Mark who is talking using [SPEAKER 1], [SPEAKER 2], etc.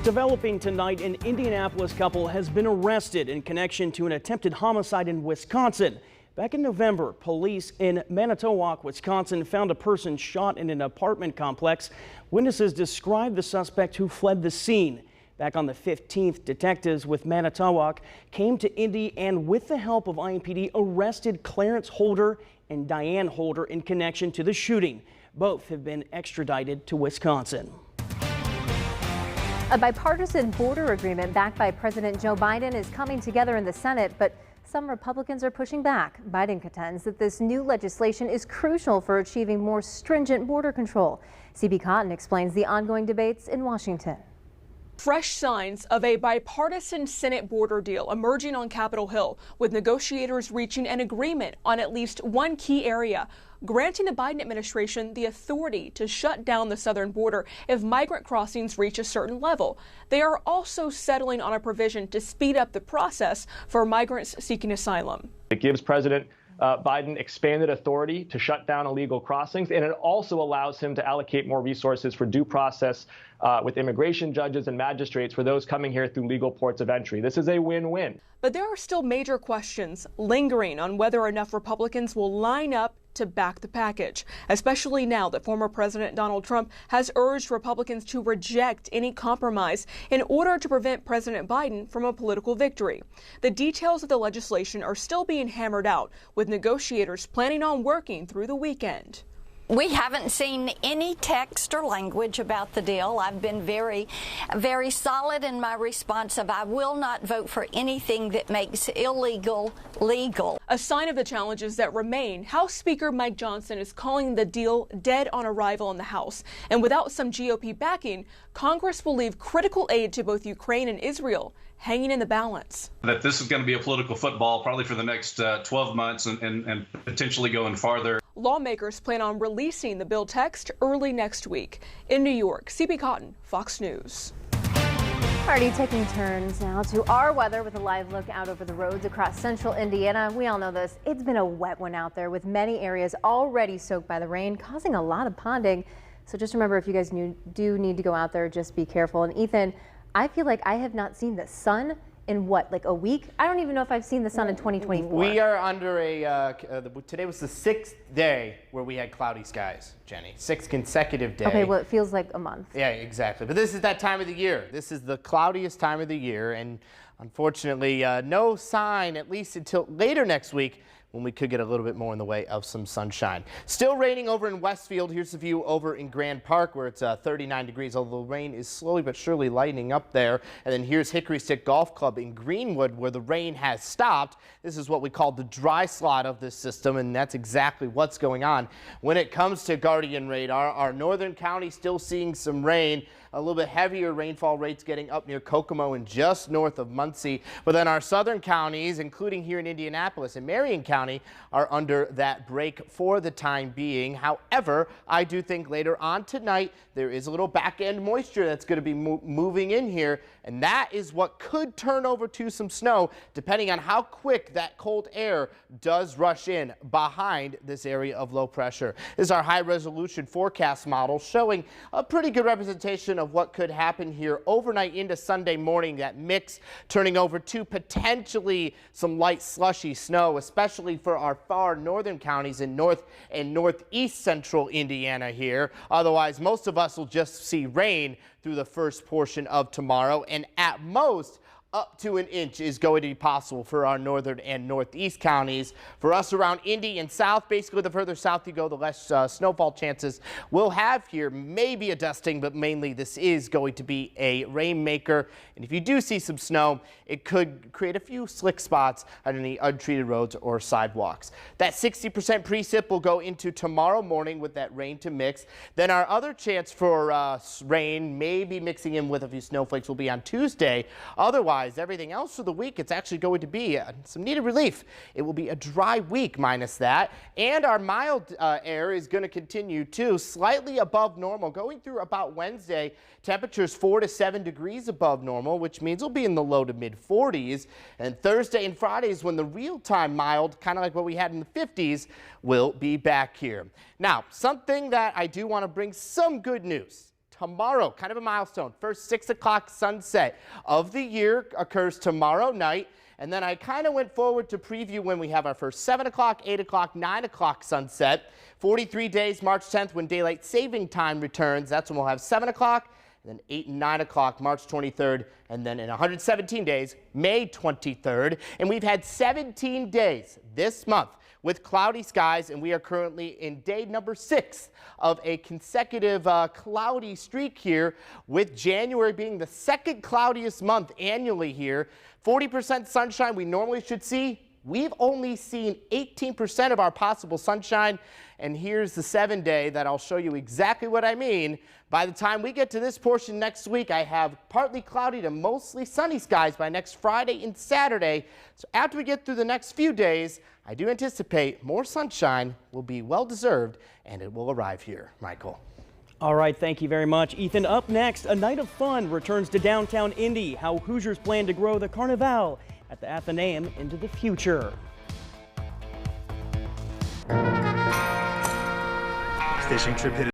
[SPEAKER 1] Developing tonight, an Indianapolis couple has been arrested in connection to an attempted homicide in Wisconsin. Back in November, police in Manitowoc, Wisconsin found a person shot in an apartment complex. Witnesses described the suspect who fled the scene. Back on the 15th, detectives with Manitowoc came to Indy and, with the help of IMPD, arrested Clarence Holder and Diane Holder in connection to the shooting. Both have been extradited to Wisconsin.
[SPEAKER 2] A bipartisan border agreement backed by President Joe Biden is coming together in the Senate, but some Republicans are pushing back. Biden contends that this new legislation is crucial for achieving more stringent border control. CB Cotton explains the ongoing debates in Washington.
[SPEAKER 3] Fresh signs of a bipartisan Senate border deal emerging on Capitol Hill, with negotiators reaching an agreement on at least one key area, granting the Biden administration the authority to shut down the southern border if migrant crossings reach a certain level. They are also settling on a provision to speed up the process for migrants seeking asylum.
[SPEAKER 4] It gives President Biden expanded authority to shut down illegal crossings, and it also allows him to allocate more resources for due process with immigration judges and magistrates for those coming here through legal ports of entry. This is a win-win.
[SPEAKER 3] But there are still major questions lingering on whether enough Republicans will line up to back the package, especially now that former President Donald Trump has urged Republicans to reject any compromise in order to prevent President Biden from a political victory. The details of the legislation are still being hammered out, with negotiators planning on working through the weekend.
[SPEAKER 5] We haven't seen any text or language about the deal. I've been very, very solid in my response of I will not vote for anything that makes illegal legal.
[SPEAKER 3] A sign of the challenges that remain, House Speaker Mike Johnson is calling the deal dead on arrival in the House. And without some GOP backing, Congress will leave critical aid to both Ukraine and Israel hanging in the balance.
[SPEAKER 6] That this is going to be a political football probably for the next 12 months and potentially going farther.
[SPEAKER 3] Lawmakers plan on releasing the bill text early next week. In New York, CB Cotton, Fox News.
[SPEAKER 2] Already taking turns now to our weather with a live look out over the roads across central Indiana. We all know this. It's been a wet one out there with many areas already soaked by the rain, causing a lot of ponding. So just remember, if you guys do need to go out there, just be careful. And Ethan, I feel like I have not seen the sun in what, like a week? I don't even know if I've seen the sun in 2024.
[SPEAKER 7] We are under today was the 6th day where we had cloudy skies, Jenny. 6th consecutive day.
[SPEAKER 2] Okay, well, it feels like a month.
[SPEAKER 7] Yeah, exactly. But this is that time of the year. This is the cloudiest time of the year. And unfortunately, no sign, at least until later next week, when we could get a little bit more in the way of some sunshine. Still raining over in Westfield. Here's the view over in Grand Park, where it's 39 degrees, although the rain is slowly but surely lightening up there. And then here's Hickory Stick Golf Club in Greenwood, where the rain has stopped. This is what we call the dry slot of this system, and that's exactly what's going on. When it comes to Guardian radar, our northern county still seeing some rain. A little bit heavier rainfall rates getting up near Kokomo and just north of Muncie. But then our southern counties, including here in Indianapolis and Marion County, are under that break for the time being. However, I do think later on tonight there is a little back end moisture that's going to be moving in here, and that is what could turn over to some snow depending on how quick that cold air does rush in behind this area of low pressure. This is our high resolution forecast model showing a pretty good representation of what could happen here overnight into Sunday morning. That mix turning over to potentially some light slushy snow, especially for our far northern counties in north and northeast central Indiana here. Otherwise, most of us will just see rain through the first portion of tomorrow, and at most up to 1 inch is going to be possible for our northern and northeast counties. For us around Indy and south, basically the further south you go, the less snowfall chances we'll have here. Maybe a dusting, but mainly this is going to be a rainmaker. And if you do see some snow, it could create a few slick spots on any untreated roads or sidewalks. That 60% precip will go into tomorrow morning with that rain to mix. Then our other chance for rain, maybe mixing in with a few snowflakes, will be on Tuesday. Otherwise, everything else for the week, it's actually going to be some needed relief. It will be a dry week minus that, and our mild air is going to continue too, slightly above normal, going through about Wednesday. Temperatures 4 to 7 degrees above normal, which means we'll be in the low to mid 40s. And Thursday and Friday is when the real-time mild, kind of like what we had in the 50s, will be back here. Now, something that I do want to bring some good news tomorrow. Kind of a milestone. First 6 o'clock sunset of the year occurs tomorrow night. And then I kind of went forward to preview when we have our first 7 o'clock, 8 o'clock, 9 o'clock sunset. 43 days, March 10th, when daylight saving time returns. That's when we'll have 7 o'clock, and then 8 and 9 o'clock, March 23rd, and then in 117 days, May 23rd. And we've had 17 days this month with cloudy skies, and we are currently in day number 6 of a consecutive cloudy streak here, with January being the second cloudiest month annually here. 40% sunshine we normally should see. We've only seen 18% of our possible sunshine, and here's the 7-day that I'll show you exactly what I mean. By the time we get to this portion next week, I have partly cloudy to mostly sunny skies by next Friday and Saturday. So after we get through the next few days, I do anticipate more sunshine will be well-deserved, and it will arrive here. Michael.
[SPEAKER 1] All right, thank you very much, Ethan. Up next, a night of fun returns to downtown Indy. How Hoosiers plan to grow the Carnival at the Athenaeum into the future.
[SPEAKER 8] Fishing trip hit